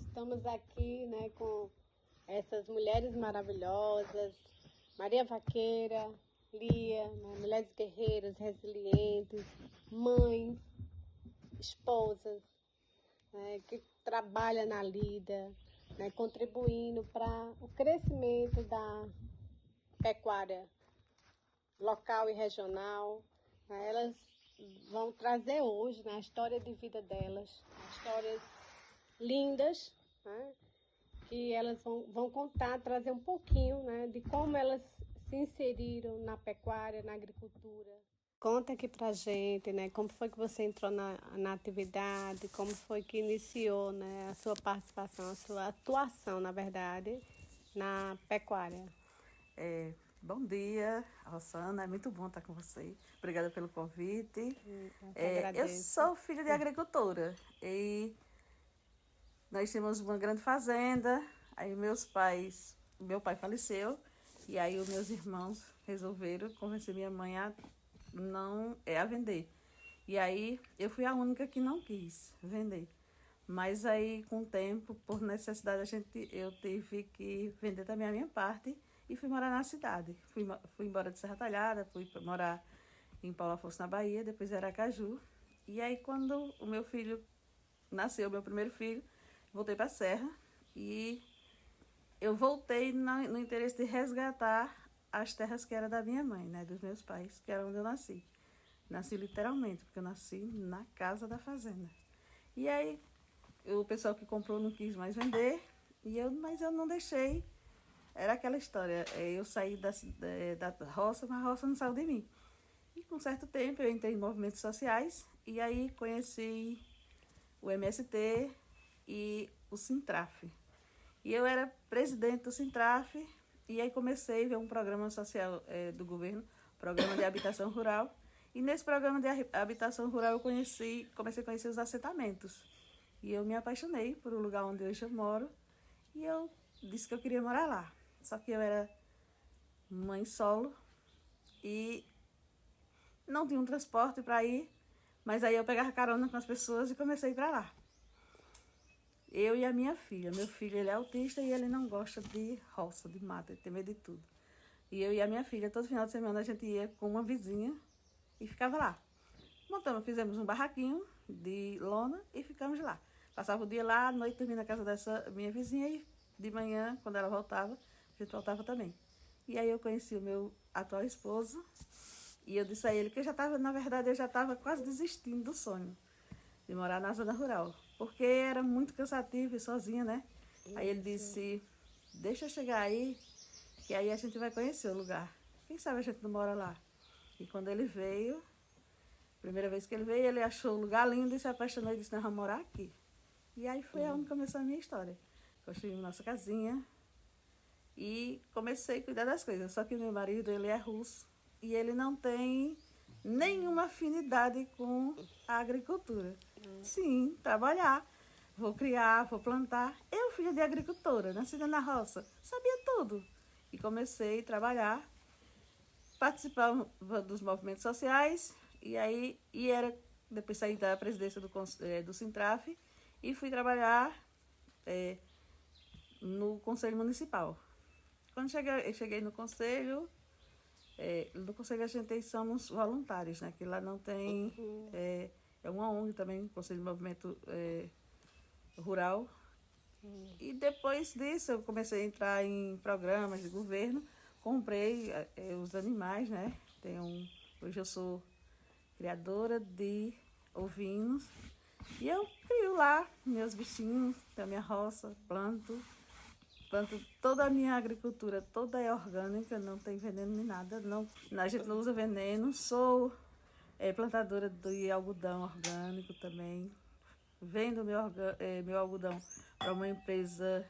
Estamos aqui, né, com essas mulheres maravilhosas, Maria Vaqueira, Lia, né, mulheres guerreiras, resilientes, mães, esposas, né, que trabalham na lida, né, contribuindo para o crescimento da pecuária local e regional. Né. Elas vão trazer hoje, né, a história de vida delas, histórias lindas, né, que elas vão contar, trazer um pouquinho, né, de como elas se inseriram na pecuária, na agricultura. Conta aqui pra gente, né, como foi que você entrou na atividade, como foi que iniciou, né, a sua participação, a sua atuação, na verdade, na pecuária. Bom dia, Rosana, é muito bom estar com você. Obrigada pelo convite. Eu que Eu agradeço. sou filha de agricultora e nós tínhamos uma grande fazenda. Aí meu pai faleceu e aí os meus irmãos resolveram convencer minha mãe a vender. E aí eu fui a única que não quis vender. Mas aí, com o tempo, por necessidade, eu tive que vender também a minha parte e fui morar na cidade. Fui embora de Serra Talhada, fui morar em Paulo Afonso, na Bahia, depois em Aracaju. E aí, quando o meu filho nasceu, meu primeiro filho, voltei para a Serra e eu voltei no interesse de resgatar as terras que eram da minha mãe, né, dos meus pais, que era onde eu nasci. Nasci literalmente, porque eu nasci na casa da fazenda. E aí, o pessoal que comprou não quis mais vender, mas eu não deixei. Era aquela história, eu saí da roça, mas a roça não saiu de mim. E com certo tempo eu entrei em movimentos sociais e aí conheci o MST e o Sintraf. E eu era presidente do Sintraf e aí comecei a ver um programa social do governo, programa de habitação rural. E nesse programa de habitação rural eu comecei a conhecer os assentamentos. E eu me apaixonei por o lugar onde hoje eu moro e eu disse que eu queria morar lá. Só que eu era mãe solo e não tinha um transporte para ir, mas aí eu pegava carona com as pessoas e comecei a ir para lá. Eu e a minha filha. Meu filho, ele é autista e ele não gosta de roça, de mata, ele tem medo de tudo. E eu e a minha filha, todo final de semana a gente ia com uma vizinha e ficava lá. Fizemos um barraquinho de lona e ficamos lá. Passava o dia lá, à noite dormia na casa dessa minha vizinha e de manhã, quando ela voltava, a gente voltava também. E aí eu conheci o meu atual esposo e eu disse a ele que na verdade, eu já estava quase desistindo do sonho de morar na zona rural, porque era muito cansativo e sozinha, né? Isso. Aí ele disse, deixa eu chegar aí, que aí a gente vai conhecer o lugar. Quem sabe a gente não mora lá. E quando ele veio, primeira vez que ele veio, ele achou o lugar lindo e se apaixonou e disse, nós vamos morar aqui. E aí foi onde começou a minha história. Construímos nossa casinha e comecei a cuidar das coisas. Só que meu marido, ele é russo e ele não tem nenhuma afinidade com a agricultura. Sim, trabalhar. Vou criar, vou plantar. Eu, filha de agricultora, nascida na roça, sabia tudo. E comecei a trabalhar, participava dos movimentos sociais, depois saí da presidência do Sintraf e fui trabalhar no Conselho Municipal. Quando cheguei no Conselho a gente somos voluntários, né? Que lá não tem... É uma ONG também, Conselho de Movimento Rural. E depois disso eu comecei a entrar em programas de governo, comprei os animais, né? Hoje eu sou criadora de ovinos e eu crio lá meus bichinhos, da minha roça, planto toda a minha agricultura, toda é orgânica, não tem veneno nem nada, a gente não usa veneno. Sou plantadora de algodão orgânico também, vendo meu algodão para uma empresa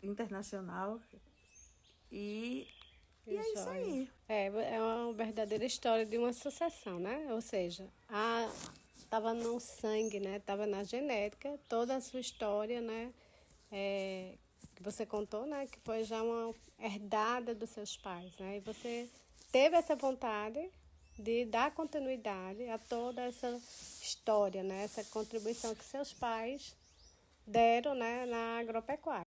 internacional e é isso aí. É uma verdadeira história de uma sucessão, né? Ou seja, estava no sangue, né? Estava na genética, toda a sua história, né? Que você contou, né? Que foi já uma herdada dos seus pais, né? E você teve essa vontade de dar continuidade a toda essa história, né? Essa contribuição que seus pais deram, né, na agropecuária.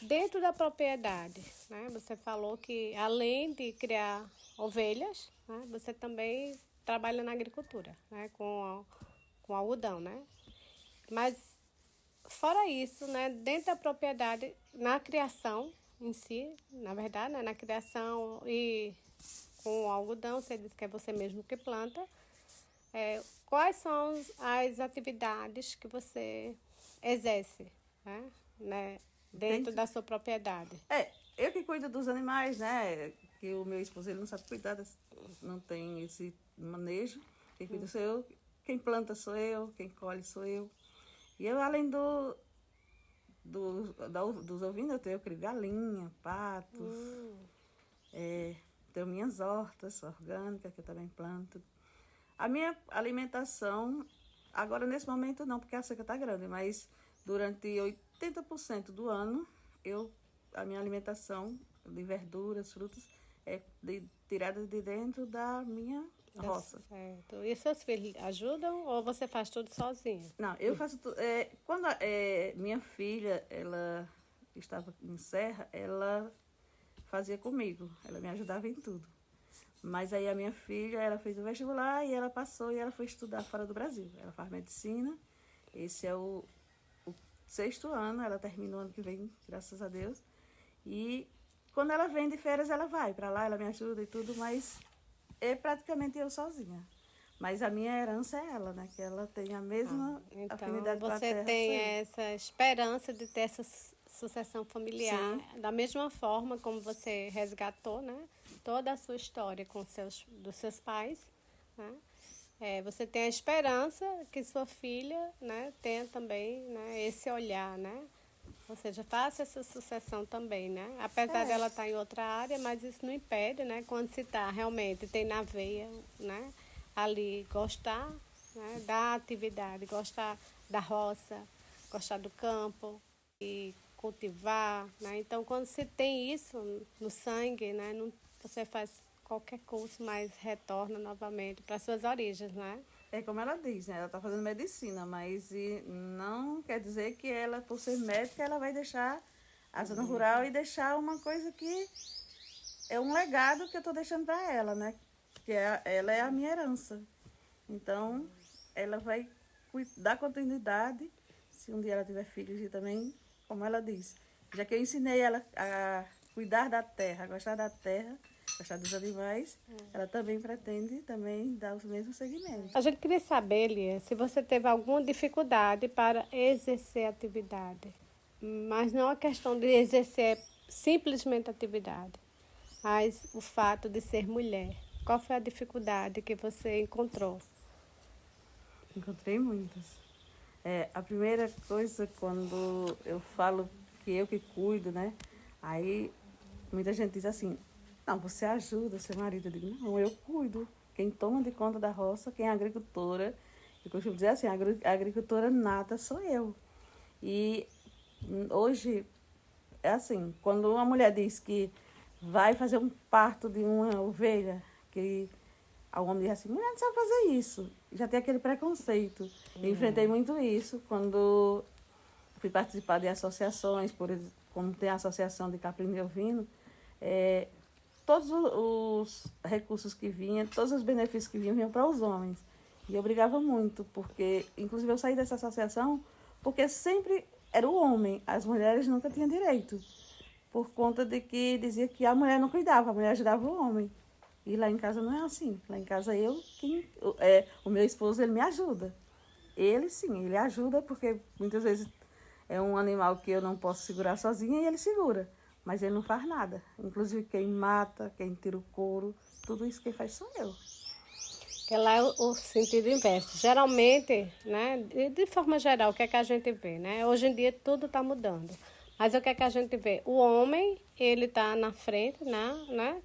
Dentro da propriedade, né, você falou que além de criar ovelhas, né, você também trabalha na agricultura, né, com algodão, né? Mas fora isso, né, dentro da propriedade, na criação em si, na verdade, né, na criação e com o algodão, você diz que é você mesmo que planta. Quais são as atividades que você exerce, né, dentro da sua propriedade? Eu que cuido dos animais, né? Que o meu esposo ele não sabe cuidar, não tem esse manejo. Quem cuida sou eu, quem planta sou eu, quem colhe sou eu. E eu, além dos ovinos, eu crio galinha, patos, tenho minhas hortas orgânicas, que eu também planto. A minha alimentação, agora nesse momento não, porque a seca está grande, mas durante 80% do ano, a minha alimentação de verduras, frutas, é tirada de dentro da minha roça. Certo. E seus filhos ajudam ou você faz tudo sozinha? Não, eu faço tudo. Quando minha filha, ela estava em Serra, ela fazia comigo, ela me ajudava em tudo. Mas aí a minha filha, ela fez o vestibular e ela passou e ela foi estudar fora do Brasil. Ela faz medicina, esse é o 6º ano, ela termina o ano que vem, graças a Deus. E quando ela vem de férias, ela vai para lá, ela me ajuda e tudo, mas é praticamente eu sozinha. Mas a minha herança é ela, né? Que ela tem a mesma afinidade com a terra. Você tem essa esperança de ter essa sucessão familiar, da mesma forma como você resgatou, né, toda a sua história dos seus pais, né? Você tem a esperança que sua filha, né, tenha também, né, esse olhar, né? Ou seja, faça essa sucessão também, né? Apesar dela estar em outra área, mas isso não impede, né? Quando se está realmente, tem na veia, né? Ali, gostar, né, da atividade, gostar da roça, gostar do campo e cultivar, né? Então, quando se tem isso no sangue, né, você faz qualquer curso, mas retorna novamente para suas origens, né? É como ela diz, né? Ela está fazendo medicina, mas não quer dizer que ela, por ser médica, ela vai deixar a zona rural e deixar uma coisa que é um legado que eu estou deixando para ela, né? Que ela é a minha herança. Então, ela vai dar continuidade, se um dia ela tiver filhos, e também, como ela diz, já que eu ensinei ela a cuidar da terra, a gostar da terra, gostar dos animais, ela também pretende também dar os mesmos segmentos. A gente queria saber, Lia, se você teve alguma dificuldade para exercer a atividade, mas não a questão de exercer simplesmente a atividade, mas o fato de ser mulher. Qual foi a dificuldade que você encontrou? Encontrei muitas. A primeira coisa, quando eu falo que eu que cuido, né? Aí muita gente diz assim, não, você ajuda seu marido. Eu digo, não, eu cuido. Quem toma de conta da roça, quem é agricultora, eu costumo dizer assim, a agricultora nata sou eu. E hoje, é assim, quando uma mulher diz que vai fazer um parto de uma ovelha, que o homem diz assim, mulher não sabe fazer isso. Já tem aquele preconceito. Eu enfrentei muito isso quando fui participar de associações, como tem a Associação de Caprino e Ovino, todos os recursos que vinham, todos os benefícios que vinham para os homens. E eu brigava muito, porque, inclusive, eu saí dessa associação porque sempre era o homem, as mulheres nunca tinham direito, por conta de que dizia que a mulher não cuidava, a mulher ajudava o homem. E lá em casa não é assim. Lá em casa o meu esposo, ele me ajuda. Ele sim, ele ajuda porque muitas vezes é um animal que eu não posso segurar sozinha e ele segura. Mas ele não faz nada. Inclusive quem mata, quem tira o couro, tudo isso quem faz sou eu. Que lá é o sentido inverso. Geralmente, né, de forma geral, o que é que a gente vê, né? Hoje em dia tudo está mudando. Mas o que é que a gente vê? O homem, ele está na frente, né?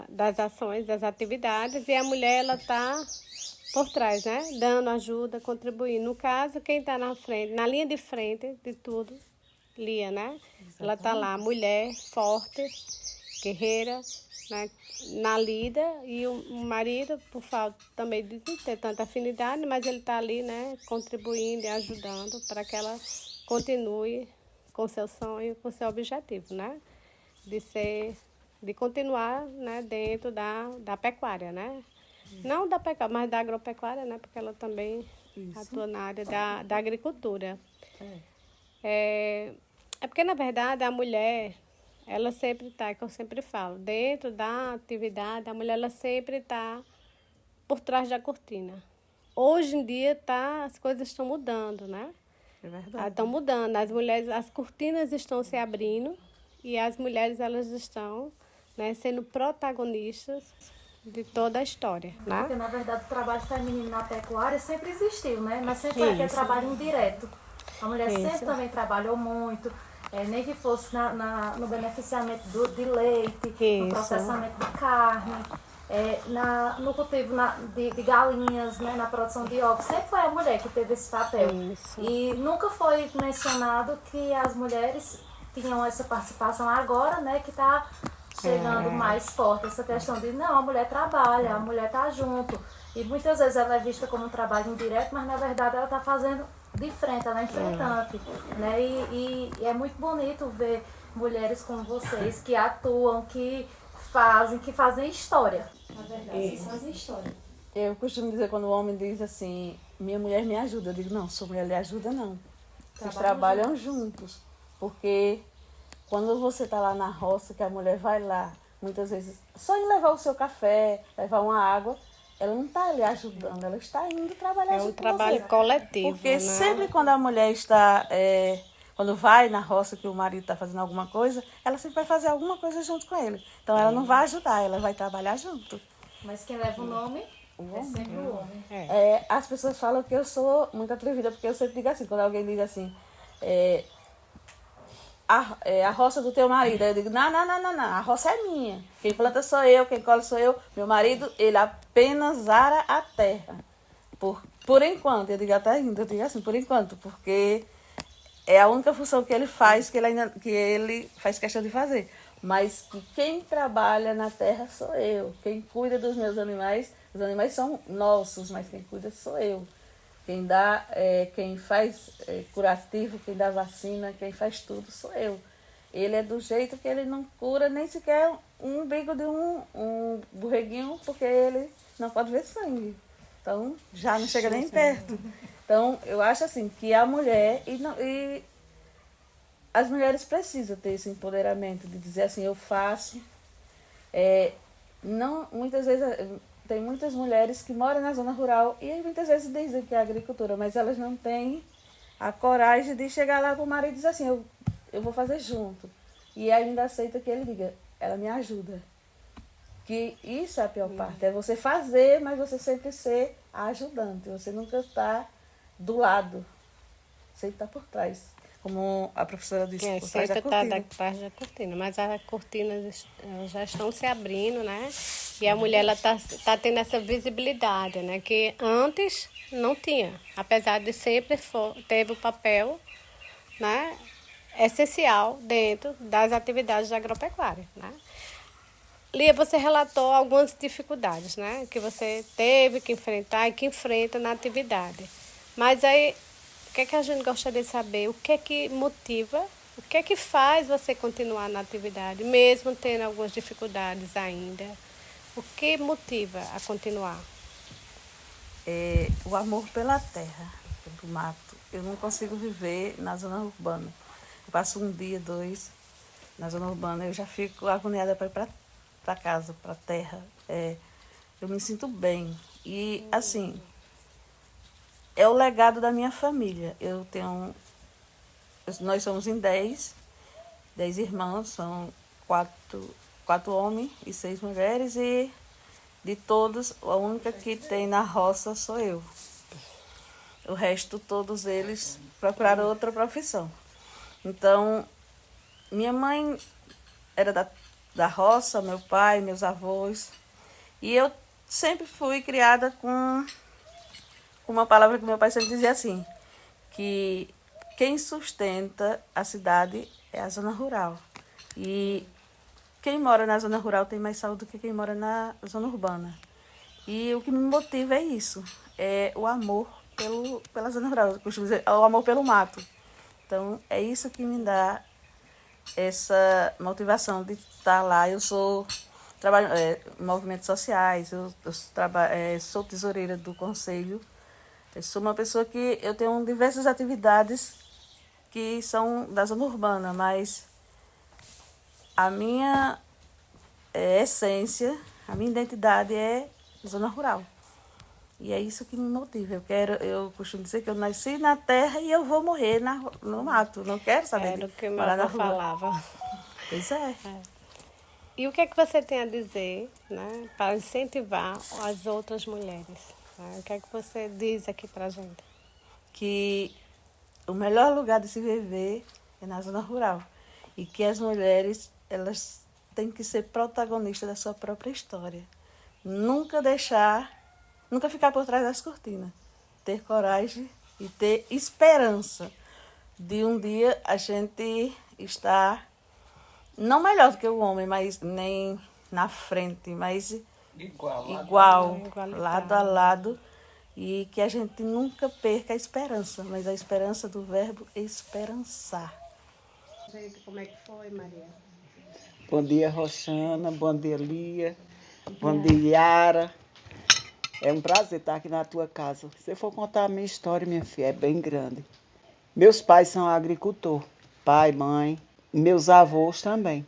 Das ações, das atividades, e a mulher, ela está por trás, né? Dando ajuda, contribuindo. No caso, quem está na frente, na linha de frente de tudo, Lia, né? Exatamente. Ela está lá, mulher, forte, guerreira, né, na lida, e o marido, por falta também de não ter tanta afinidade, mas ele está ali, né, contribuindo e ajudando para que ela continue com seu sonho, com seu objetivo, né, de continuar, né, dentro da pecuária, né, não da pecuária, mas da agropecuária, né, porque ela também atua na área da agricultura. É porque, na verdade, a mulher, ela sempre está, que eu sempre falo, dentro da atividade, a mulher ela sempre está por trás da cortina. Hoje em dia as coisas estão mudando, né? É verdade. Estão mudando. As mulheres, as cortinas estão se abrindo e as mulheres elas estão, né, sendo protagonistas de toda a história, né? Porque, na verdade, o trabalho feminino na pecuária sempre existiu, né? Mas sempre foi aquele trabalho indireto. A mulher sempre também trabalhou muito, nem que fosse no beneficiamento de leite, no processamento de carne, no cultivo de galinhas, né? Na produção de ovos. Sempre foi a mulher que teve esse papel. E nunca foi mencionado que as mulheres tinham essa participação agora, né? Que está chegando mais forte essa questão de não, a mulher trabalha, a mulher está junto. E muitas vezes ela é vista como um trabalho indireto, mas na verdade ela está fazendo de frente, ela é enfrentante. Né? E é muito bonito ver mulheres como vocês que atuam, que fazem história. Na verdade, vocês fazem história. Eu costumo dizer, quando o homem diz assim, minha mulher me ajuda, eu digo, não, sua mulher lhe ajuda não. Vocês trabalham juntos. Porque quando você está lá na roça, que a mulher vai lá, muitas vezes, só em levar o seu café, levar uma água, ela não está lhe ajudando, ela está indo trabalhar junto com você. É um trabalho coletivo, porque né? sempre quando a mulher está, quando vai na roça que o marido está fazendo alguma coisa, ela sempre vai fazer alguma coisa junto com ele. Então ela não vai ajudar, ela vai trabalhar junto. Mas quem leva o nome é sempre o homem. As pessoas falam que eu sou muito atrevida, porque eu sempre digo assim, quando alguém diz assim, a roça do teu marido. Aí eu digo, não, a roça é minha. Quem planta sou eu, quem colhe sou eu. Meu marido, ele apenas ara a terra. Por enquanto, eu digo até ainda, eu digo assim, por enquanto, porque é a única função que ele faz, que ele faz questão de fazer. Mas que quem trabalha na terra sou eu. Quem cuida dos meus animais, os animais são nossos, mas quem cuida sou eu. Quem dá, quem faz curativo, quem dá vacina, quem faz tudo sou eu. Ele é do jeito que ele não cura nem sequer um umbigo de um borreguinho, porque ele não pode ver sangue. Então, já não chega nem perto. Então, eu acho assim, que a mulher, e as mulheres precisam ter esse empoderamento, de dizer assim, eu faço. Não, muitas vezes, tem muitas mulheres que moram na zona rural e muitas vezes dizem que é agricultura, mas elas não têm a coragem de chegar lá para o marido e dizer assim, eu vou fazer junto. E ainda aceita que ele diga, ela me ajuda. Que isso é a pior parte, é você fazer, mas você sempre ser a ajudante, você nunca está do lado, sempre está por trás. Como a professora disse, por trás da cortina. Sempre está atrás da cortina, mas as cortinas já estão se abrindo, né? E a mulher está tendo essa visibilidade, né? Que antes não tinha, apesar de sempre teve o papel, né, essencial dentro das atividades de agropecuária, né? Lia, você relatou algumas dificuldades, né, que você teve que enfrentar e que enfrenta na atividade. Mas aí, o que é que a gente gostaria de saber? O que é que motiva, o que é que faz você continuar na atividade, mesmo tendo algumas dificuldades ainda? O que motiva a continuar? O amor pela terra, pelo mato. Eu não consigo viver na zona urbana. Eu passo um dia, 2 na zona urbana, eu já fico agoniada para ir para casa, para a terra. Eu me sinto bem. E, assim, é o legado da minha família. Nós somos em 10 irmãos, são 4 homens e 6 mulheres, e de todos, a única que tem na roça sou eu. O resto, todos eles procuraram outra profissão. Então, minha mãe era da roça, meu pai, meus avós, e eu sempre fui criada com uma palavra que meu pai sempre dizia assim, que quem sustenta a cidade é a zona rural. E quem mora na zona rural tem mais saúde do que quem mora na zona urbana. E o que me motiva é isso, é o amor pela zona rural, eu costumo dizer, é o amor pelo mato. Então, é isso que me dá essa motivação de estar lá. Eu trabalho em movimentos sociais, sou tesoureira do conselho. Eu sou uma pessoa que eu tenho diversas atividades que são da zona urbana, mas a minha essência, a minha identidade é zona rural. E é isso que me motiva. Eu costumo dizer que eu nasci na terra e eu vou morrer no mato. Não quero saber Era o que meu morar na avô rua. falava. Pois é. E o que é que você tem a dizer, né, para incentivar as outras mulheres? Né? O que é que você diz aqui pra gente? Que o melhor lugar de se viver é na zona rural. E que as mulheres, elas têm que ser protagonistas da sua própria história. Nunca ficar por trás das cortinas. Ter coragem e ter esperança de um dia a gente estar, não melhor do que o homem, mas nem na frente, mas igual, lado a lado. E que a gente nunca perca a esperança, mas a esperança do verbo esperançar. Gente, como é que foi, Maria? Bom dia, Roxana. Bom dia, Lia. Bom dia, Yara. É um prazer estar aqui na tua casa. Se eu for contar a minha história, minha filha, é bem grande. Meus pais são agricultores. Pai, mãe. Meus avós também.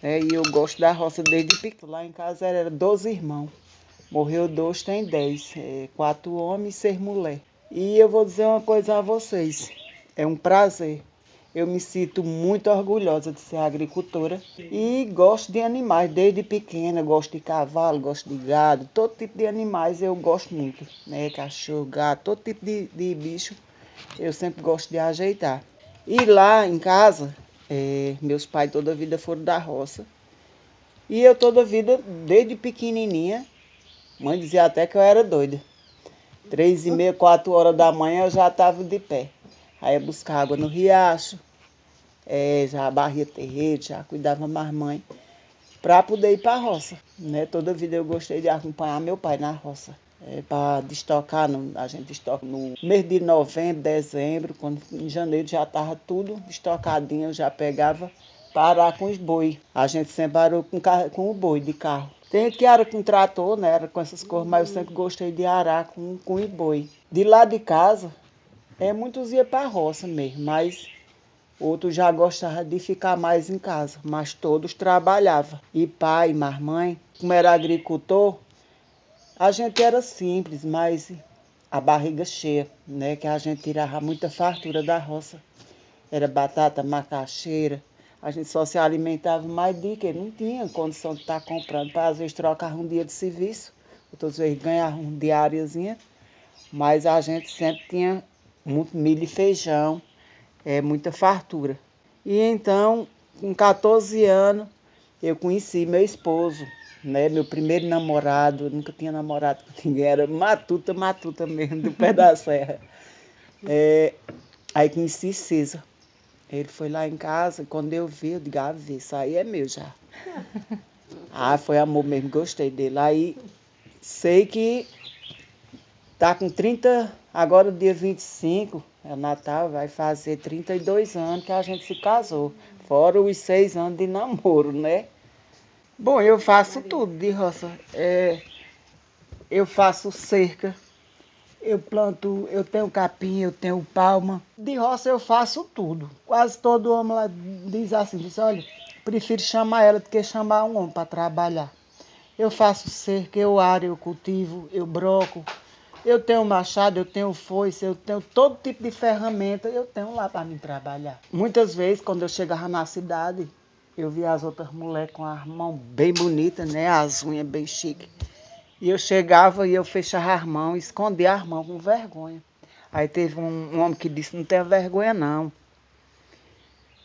E eu gosto da roça desde pequeno. Lá em casa era 12 irmãos. Morreu 2, tem 10. 4 homens e 6 mulheres. E eu vou dizer uma coisa a vocês. É um prazer. Eu me sinto muito orgulhosa de ser agricultora e gosto de animais. Desde pequena, gosto de cavalo, gosto de gado, todo tipo de animais eu gosto muito. Né? Cachorro, gato, todo tipo de bicho eu sempre gosto de ajeitar. E lá em casa, meus pais toda a vida foram da roça. E eu toda a vida, desde pequenininha, mãe dizia até que eu era doida. 3h30, 4 horas da manhã eu já estava de pé. Aí ia buscar água no riacho, já barria terreiro, já cuidava mais mãe, para poder ir para a roça. Né? Toda a vida eu gostei de acompanhar meu pai na roça. Para destocar, a gente estoca no mês de novembro, dezembro, quando em janeiro já estava tudo estocadinho, eu já pegava para arar com os boi. A gente sempre arou com o boi de carro. Tem gente que ara com trator, né? Era com essas coisas, mas eu sempre gostei de arar com o boi. De lá de casa, muitos iam para a roça mesmo, mas outros já gostavam de ficar mais em casa, mas todos trabalhavam. E pai, mais mãe, como era agricultor, a gente era simples, mas a barriga cheia, né? Que a gente tirava muita fartura da roça. Era batata, macaxeira. A gente só se alimentava mais de que não tinha condição de estar comprando. Às vezes trocava um dia de serviço, outras vezes ganhava um diáriozinho, mas a gente sempre tinha muito milho e feijão, muita fartura. E então, com 14 anos, eu conheci meu esposo, né? Meu primeiro namorado. Eu nunca tinha namorado com ninguém, era matuta mesmo, do pé da serra. Aí conheci César. Ele foi lá em casa, quando eu vi, eu digo, isso aí é meu já. Foi amor mesmo, gostei dele. Aí, sei que tá com 30, agora dia 25, é Natal, vai fazer 32 anos que a gente se casou. Fora os 6 anos de namoro, né? Bom, eu faço tudo de roça. Eu faço cerca, eu planto, eu tenho capim, eu tenho palma. De roça eu faço tudo. Quase todo homem lá diz assim, olha, prefiro chamar ela do que chamar um homem para trabalhar. Eu faço cerca, eu aro, eu cultivo, eu broco. Eu tenho machado, eu tenho foice, eu tenho todo tipo de ferramenta, eu tenho lá para mim trabalhar. Muitas vezes, quando eu chegava na cidade, eu via as outras mulheres com as mãos bem bonitas, né? As unhas bem chiques. E eu chegava e eu fechava as mãos, escondia as mãos com vergonha. Aí teve um homem que disse, não tenha vergonha não.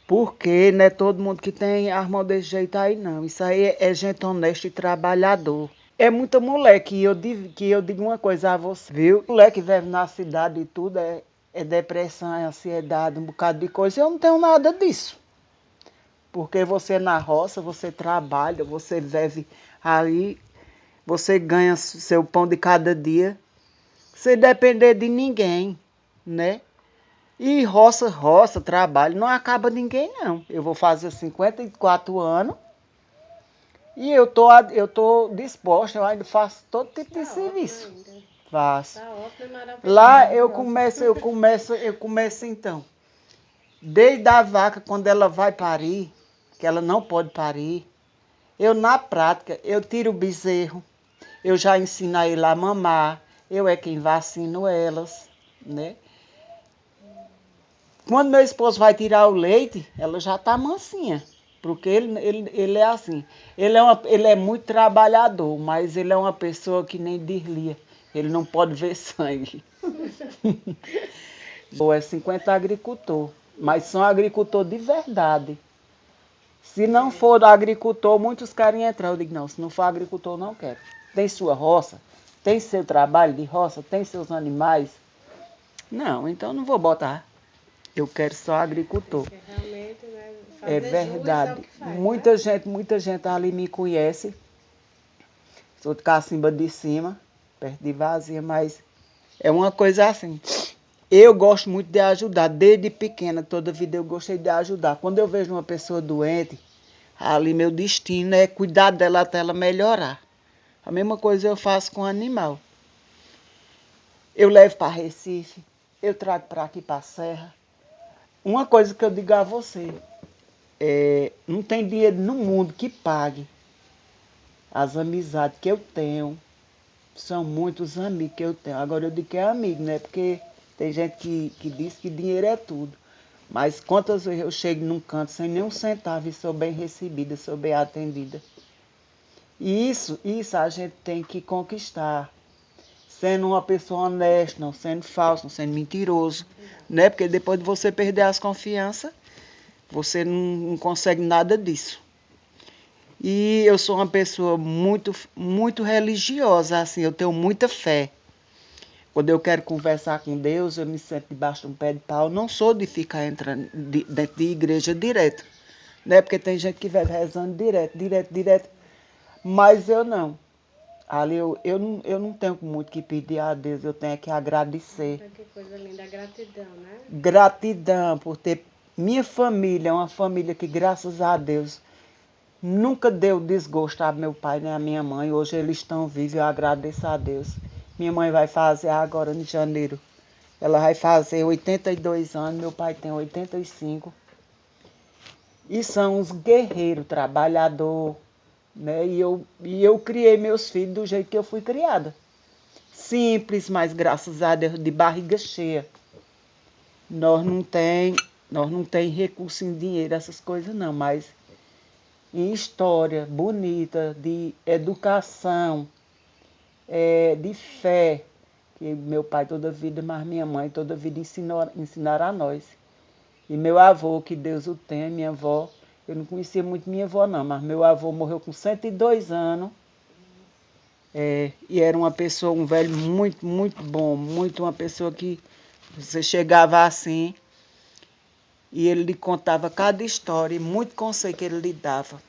Porque não é todo mundo que tem as mãos desse jeito aí não. Isso aí é gente honesta e trabalhador. É muita mulher que eu digo uma coisa a você, viu? Mulher que vive na cidade e tudo é depressão, é ansiedade, um bocado de coisa. Eu não tenho nada disso. Porque você na roça, você trabalha, você vive ali, você ganha seu pão de cada dia, sem depender de ninguém, né? E roça, trabalho, não acaba ninguém não. Eu vou fazer 54 anos e eu tô disposta, eu ainda faço todo tipo de serviço. Faço. Tá ótimo, maravilhoso. Lá eu começo então. Desde a vaca, quando ela vai parir, que ela não pode parir, eu na prática, eu tiro o bezerro, eu já ensino a ele a mamar, eu é quem vacino elas, né? Quando meu esposo vai tirar o leite, ela já tá mansinha, porque ele é assim, ele é muito trabalhador, mas ele é uma pessoa que nem deslia, ele não pode ver sangue. É 50 agricultor, mas são agricultor de verdade. Se não for agricultor, muitos querem entrar. Eu digo, não, se não for agricultor, não quero. Tem sua roça, tem seu trabalho de roça, tem seus animais. Não, então não vou botar. Eu quero só agricultor. Porque realmente, né, É fazer verdade. jus é o que faz, Muita gente ali me conhece. Sou de Cacimba de Cima, perto de Vazia, mas é uma coisa assim. Eu gosto muito de ajudar, desde pequena, toda a vida eu gostei de ajudar. Quando eu vejo uma pessoa doente, ali meu destino é cuidar dela até ela melhorar. A mesma coisa eu faço com o animal. Eu levo para Recife, eu trago para aqui para a Serra. Uma coisa que eu digo a você, não tem dinheiro no mundo que pague as amizades que eu tenho. São muitos amigos que eu tenho. Agora eu digo que é amigo, né? Porque tem gente que diz que dinheiro é tudo. Mas quantas vezes eu chego num canto sem nem um centavo e sou bem recebida, sou bem atendida. E isso a gente tem que conquistar. Sendo uma pessoa honesta, não sendo falso, não sendo mentiroso. Né? Porque depois de você perder as confianças, você não consegue nada disso. E eu sou uma pessoa muito religiosa, assim, eu tenho muita fé. Quando eu quero conversar com Deus, eu me sento debaixo de um pé de pau. Não sou de ficar entrando dentro de igreja direto, né? Porque tem gente que vai rezando direto. Mas eu não. Ali eu não tenho muito que pedir a Deus, eu tenho que agradecer. Que coisa linda, gratidão, né? Gratidão por ter minha família, uma família que, graças a Deus, nunca deu desgosto a meu pai nem a minha mãe. Hoje eles estão vivos, eu agradeço a Deus. Minha mãe vai fazer agora em janeiro. Ela vai fazer 82 anos, meu pai tem 85. E são uns guerreiros, trabalhador, né? E eu criei meus filhos do jeito que eu fui criada. Simples, mas graças a Deus, de barriga cheia. Nós não tem recurso em dinheiro, essas coisas não, mas em história bonita, de educação, de fé, que meu pai toda a vida, mas minha mãe toda a vida ensinaram a nós. E meu avô, que Deus o tenha, minha avó, eu não conhecia muito minha avó não, mas meu avô morreu com 102 anos, e era uma pessoa, um velho muito bom, uma pessoa que você chegava assim, e ele lhe contava cada história, e muito conselho que ele lhe dava.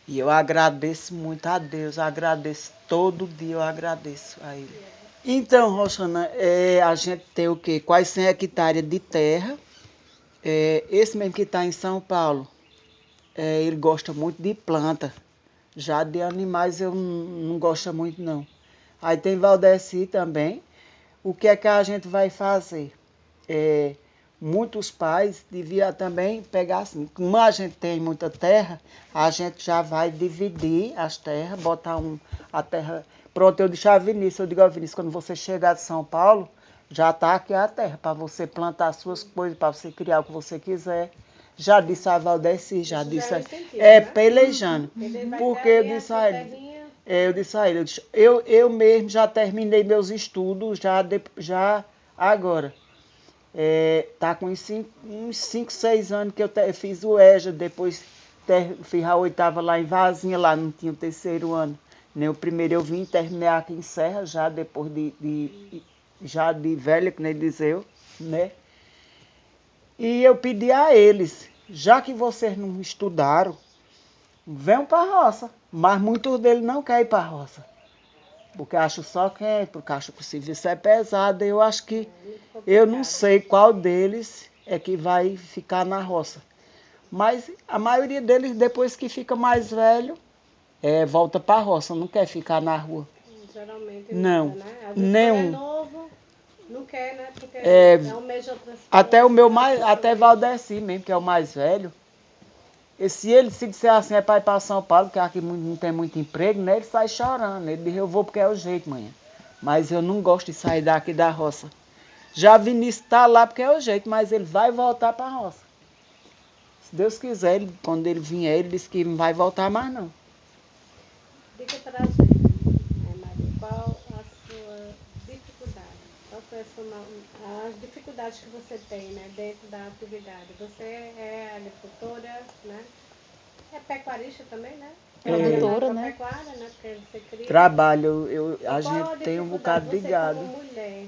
E eu agradeço muito a Deus, agradeço todo dia, eu agradeço a Ele. Então, Rosana, a gente tem o quê? Quase 100 hectares de terra. Esse mesmo que está em São Paulo, ele gosta muito de planta. Já de animais eu não gosto muito, não. Aí tem Valdeci também. O que é que a gente vai fazer? Muitos pais deviam também pegar assim, como a gente tem muita terra, a gente já vai dividir as terras, botar a terra. Pronto, eu disse a Vinícius, eu digo a Vinícius, quando você chegar de São Paulo, já está aqui a terra, para você plantar as suas coisas, para você criar o que você quiser. Já disse a Valdeci, já Isso disse já é a incentivo, né? pelejando. Ele vai Porque ter eu ali a disse sua a ele, terrinha. eu disse a ele, eu mesmo já terminei meus estudos, já agora. Tá com uns 5, 6 anos que eu fiz o EJA, depois fiz a 8ª lá em Vazinha, lá não tinha o 3º ano. Nem o primeiro eu vim terminei aqui em Serra, já depois já de velha, que nem diz eu, né? E eu pedi a eles já que vocês não estudaram, venham para a roça. Mas muitos deles não querem ir para a roça. Porque acham só quente, porque acham que o serviço é pesado. Eu acho que, eu não sei qual deles é que vai ficar na roça. Mas a maioria deles, depois que fica mais velho, volta para a roça, não quer ficar na rua. Geralmente Não, muda, né? Às vezes nenhum. quando é novo, não quer, né? Porque almeja outras Até o meu coisas, até Valdeci mesmo, que é o mais velho. E se ele se disser assim, é para ir para São Paulo, porque aqui não tem muito emprego, né? Ele sai chorando. Ele diz, eu vou porque é o jeito, manhã. Mas eu não gosto de sair daqui da roça. Já Vinícius está lá porque é o jeito, mas ele vai voltar para a roça. Se Deus quiser, quando ele vier, ele disse que não vai voltar mais não. Diga para a gente, Maria, qual a sua dificuldade? Qual foi as dificuldades que você tem, né, dentro da atividade? Você é agricultora, né? É pecuarista também, né? Produtora, Trabalha na né? pecuária, né? Porque você cria. Trabalho, a E qual gente tem um bocado de você gado. como mulher,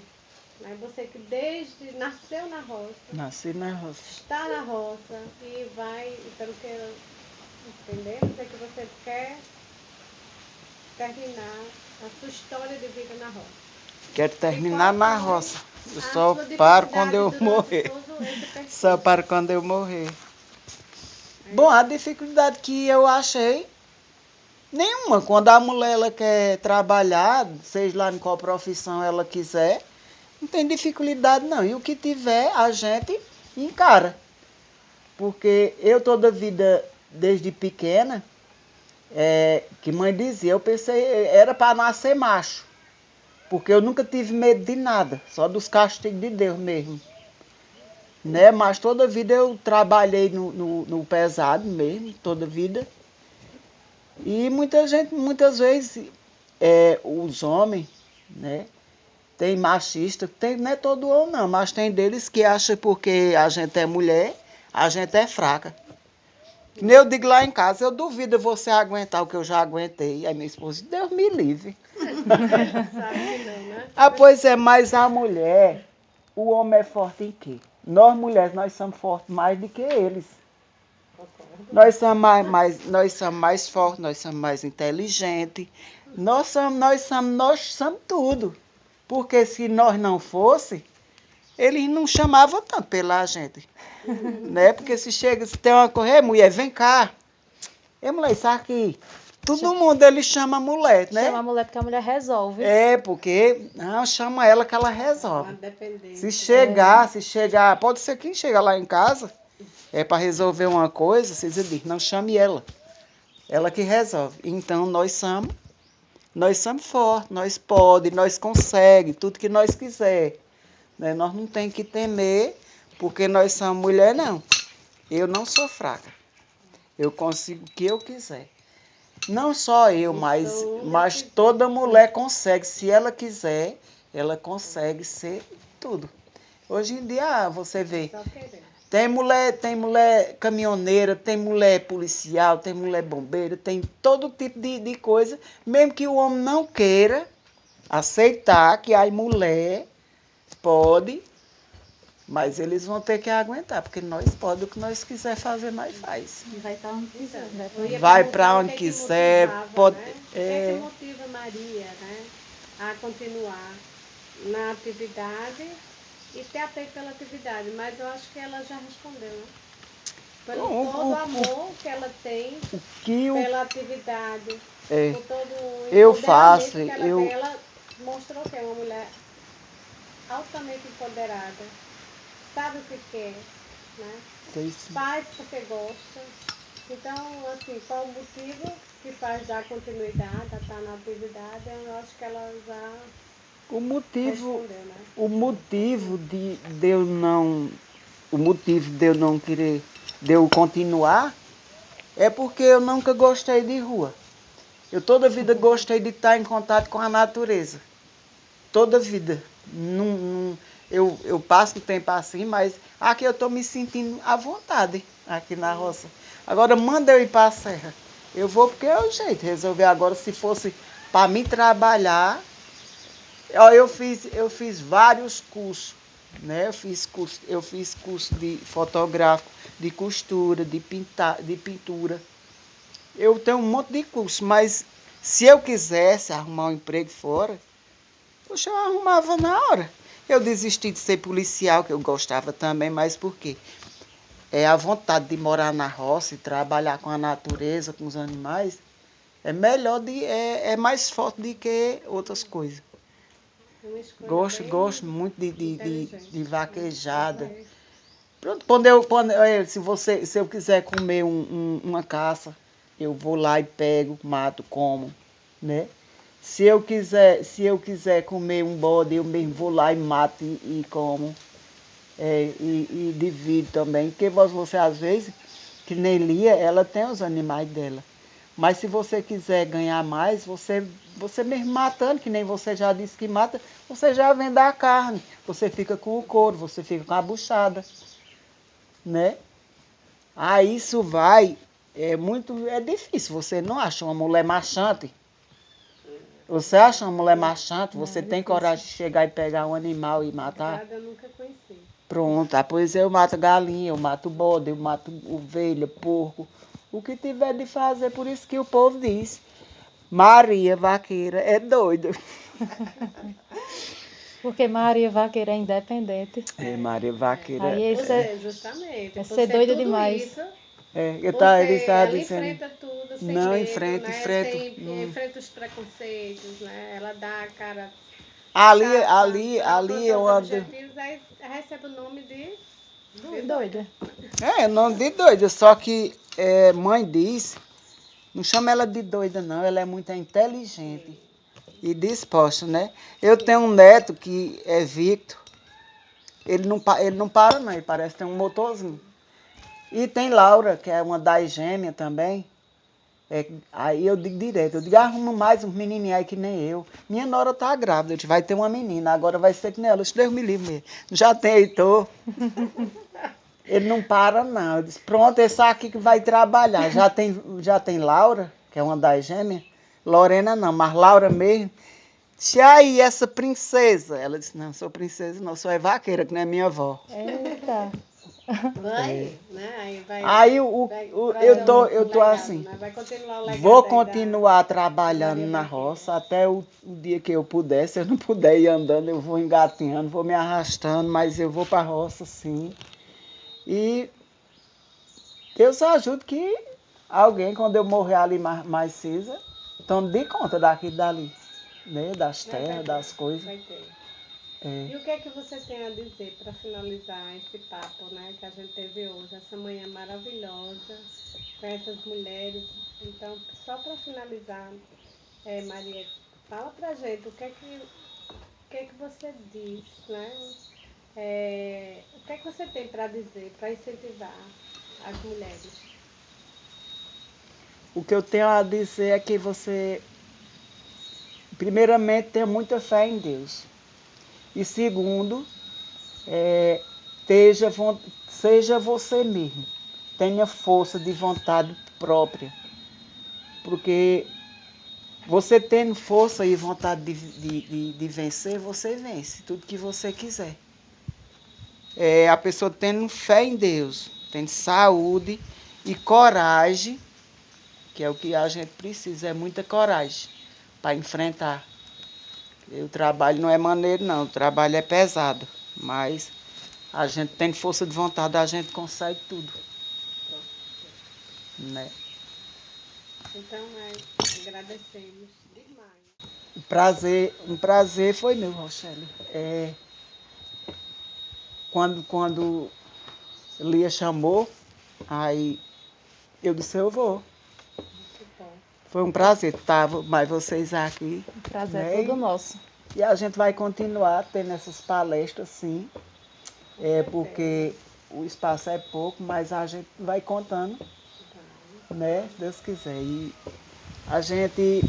né? Você que desde nasceu na roça, Nasci na roça. está na roça e vai, pelo que entendemos, é que você quer terminar a sua história de vida na roça. Quero terminar na roça. Eu A só sua paro dificuldade quando eu durante morrer. todo esse percurso. Só paro quando eu morrer. Bom, a dificuldade que eu achei, nenhuma. Quando a mulher ela quer trabalhar, seja lá em qual profissão ela quiser, não tem dificuldade não. E o que tiver, a gente encara. Porque eu toda a vida, desde pequena, que mãe dizia, eu pensei, era para nascer macho. Porque eu nunca tive medo de nada, só dos castigos de Deus mesmo. Né? Mas toda a vida eu trabalhei no pesado mesmo, toda a vida. E muitas vezes, os homens, né? Tem machista, não é todo homem não, mas tem deles que acham porque a gente é mulher, a gente é fraca. Nem eu digo lá em casa, eu duvido você aguentar o que eu já aguentei. Aí minha esposa, Deus me livre. Sabe que não, né? Pois é, mas a mulher, o homem é forte em quê? Nós mulheres, nós somos fortes mais do que eles. Nós somos mais fortes, nós somos mais inteligentes. Nós somos tudo. Porque se nós não fosse, eles não chamavam tanto pela gente. Né? Porque se tem uma coisa, mulher, vem cá. Mulher, isso aqui. Todo mundo ele chama a mulher, né? Chama a mulher porque a mulher resolve. Porque não, chama ela que ela resolve. Se chegar, pode ser quem chega lá em casa, para resolver uma coisa, vocês dizem, não chame ela. Ela que resolve. Então nós somos fortes, nós podemos, nós conseguimos, tudo que nós quiser. Né? Nós não tem que temer, porque nós somos mulher, não. Eu não sou fraca. Eu consigo o que eu quiser. Não só eu, mas toda mulher consegue. Se ela quiser, ela consegue ser tudo. Hoje em dia, você vê, tem mulher caminhoneira, tem mulher policial, tem mulher bombeira, tem todo tipo de coisa. Mesmo que o homem não queira aceitar que a mulher pode, mas eles vão ter que aguentar, porque nós podemos, o que nós quiser fazer, nós faz. Vai estar onde quiser. Vai para onde quiser. Pode, né? O que motiva Maria, né, a continuar na atividade e ter apego pela atividade? Mas eu acho que ela já respondeu, né? Pelo todo o amor que ela tem pela atividade, por todo o empoderamento que ela tem. Ela mostrou que é uma mulher altamente empoderada, sabe o que quer, né? Faz porque gosta. Então, assim, qual o motivo que faz dar continuidade, a estar na atividade? Eu acho que ela já respondeu, né? O motivo de eu não querer, de eu continuar, é porque eu nunca gostei de rua. Eu toda a vida gostei de estar em contato com a natureza. Toda a vida. Eu passo um tempo assim, mas aqui eu estou me sentindo à vontade, aqui na roça. Agora, manda eu ir para a serra. Eu vou porque é o jeito, resolver agora, se fosse para mim trabalhar. Eu fiz vários cursos, né? Eu fiz curso de fotográfico, de costura, de pintura. Eu tenho um monte de curso, mas se eu quisesse arrumar um emprego fora, poxa, eu arrumava na hora. Eu desisti de ser policial, que eu gostava também, mas por quê? É a vontade de morar na roça e trabalhar com a natureza, com os animais, é melhor, é mais forte do que outras coisas. Gosto muito de vaquejada. Pronto, se eu quiser comer uma caça, eu vou lá e pego, mato, como, né? Se eu quiser comer um bode, eu mesmo vou lá e mato e como. E divido também. Porque você, às vezes, que nem Lia, ela tem os animais dela. Mas se você quiser ganhar mais, você mesmo matando, que nem você já disse que mata, você já vende a carne. Você fica com o couro, você fica com a buchada, né? Aí isso é difícil. Você não acha uma mulher machante? Você acha uma mulher machante? Você tem coragem de chegar e pegar um animal e matar? Eu nunca conheci. Pronto, pois eu mato galinha, eu mato bode, eu mato ovelha, porco. O que tiver de fazer, por isso que o povo diz, Maria Vaqueira é doida. Porque Maria Vaqueira é independente. Maria Vaqueira. Aí isso justamente. É ser doida demais. Isso, ele estava ela dizendo. enfrenta tudo sem Não, medo, enfrenta. enfrenta os preconceitos, né? Ela dá a cara. Ali eu ando. Objetivos, aí recebe o nome de Doida. O nome de doida, só que mãe diz, não chama ela de doida não, ela é muito inteligente e disposta, né? Eu tenho um neto que é Victor, ele não para não, ele parece ter um motorzinho. E tem Laura, que é uma das gêmeas também. Aí eu digo direto, arruma mais uns menininhos aí que nem eu. Minha nora tá grávida, vai ter uma menina, agora vai ser que nem ela. Deus me livre mesmo. Já tem Heitor. Ele não para não. Eu disse, pronto, esse aqui que vai trabalhar. Já tem Laura, que é uma das gêmeas. Lorena não, mas Laura mesmo. Disse, aí, essa princesa. Ela disse, não, sou princesa não, sou vaqueira, que não é minha avó. Eita. né? Aí eu tô assim, né? Vai continuar o legado vou continuar trabalhando na roça até o dia que eu puder. Se eu não puder ir andando, eu vou engatinhando, vou me arrastando, mas eu vou para a roça sim. E Deus ajude que alguém, quando eu morrer ali mais cinza, tome de conta daqui e dali, né? Das terras, das coisas. Vai ter. E o que é que você tem a dizer para finalizar esse papo, né, que a gente teve hoje, essa manhã maravilhosa, com essas mulheres? Então, só para finalizar, Maria, fala pra gente o que é que você diz, né? O que é que você tem para dizer, para incentivar as mulheres? O que eu tenho a dizer é que você, primeiramente, tenha muita fé em Deus. E segundo, seja você mesmo. Tenha força de vontade própria. Porque você tendo força e vontade de vencer, você vence tudo que você quiser. A pessoa tendo fé em Deus, tendo saúde e coragem, que é o que a gente precisa, é muita coragem para enfrentar. O trabalho não é maneiro não, o trabalho é pesado, mas a gente tem força de vontade, a gente consegue tudo. Né? Então, agradecemos demais. Um prazer foi meu, Rochelle. Quando Lia chamou, aí eu disse, eu vou. Foi um prazer estar mais vocês aqui. O prazer é todo nosso. E a gente vai continuar tendo essas palestras, sim. Porque o espaço é pouco, mas a gente vai contando, né? Se Deus quiser. E a gente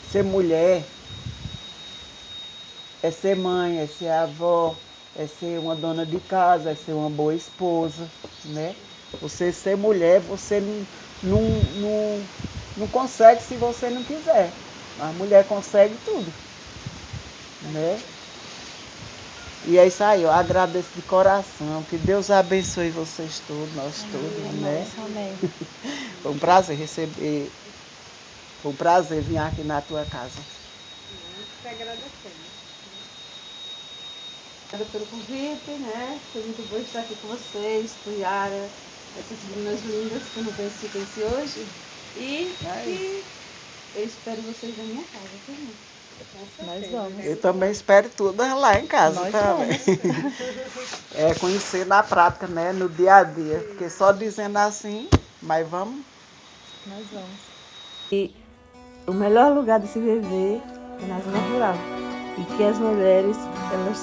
ser mulher é ser mãe, é ser avó, é ser uma dona de casa, é ser uma boa esposa, né? Você ser mulher, você não consegue se você não quiser. A mulher consegue tudo, né? E é isso aí, eu agradeço de coração. Que Deus abençoe vocês todos, nós todos, né? Amém. Foi um prazer receber, foi um prazer vir aqui na tua casa. Te agradecemos. Obrigada pelo convite, né? Foi muito bom estar aqui com vocês, com Yara, essas meninas lindas que eu não conheci hoje. E eu espero vocês na minha casa, tá bom? Nós vamos. Eu também espero tudo lá em casa Nós também. É conhecer na prática, né? No dia a dia. Porque só dizendo assim, mas vamos. Nós vamos. E o melhor lugar de se viver é na zona rural. E que as mulheres, elas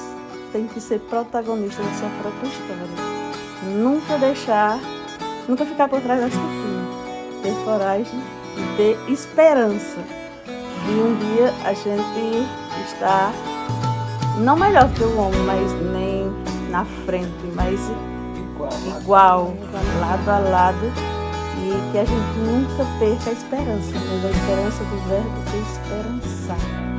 têm que ser protagonistas da sua própria história. Nunca ficar por trás das cortinas. Ter coragem e ter esperança. E um dia a gente está, não melhor que o homem, mas nem na frente, mas igual, lado a lado. E que a gente nunca perca a esperança, mas a esperança do verbo esperançar.